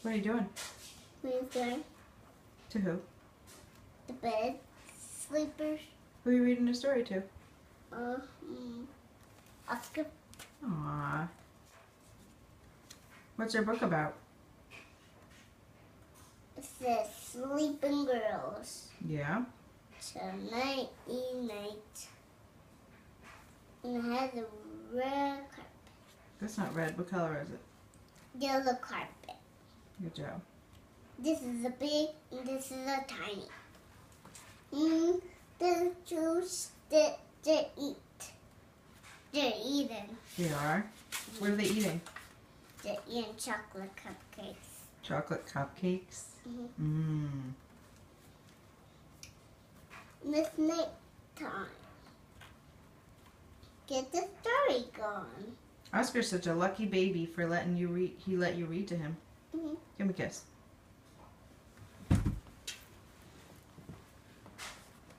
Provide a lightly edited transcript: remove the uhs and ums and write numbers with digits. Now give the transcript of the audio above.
What are you doing? We're going To who? to bed. Sleepers. Who are you reading a story to? Oscar. Aww. What's your book about? It says Sleeping Girls. Yeah. Tonight, night. And it has a red carpet. That's not red. What color is it? Yellow carpet. Good job. This is a big and this is a tiny. The juice that they eat. They're eating. They are. What are they eating? They're eating chocolate cupcakes. Chocolate cupcakes. Mm-hmm. It's night time. Get the story going. Oscar's such a lucky baby for letting you read. He let you read to him. Mm-hmm. Give him a kiss.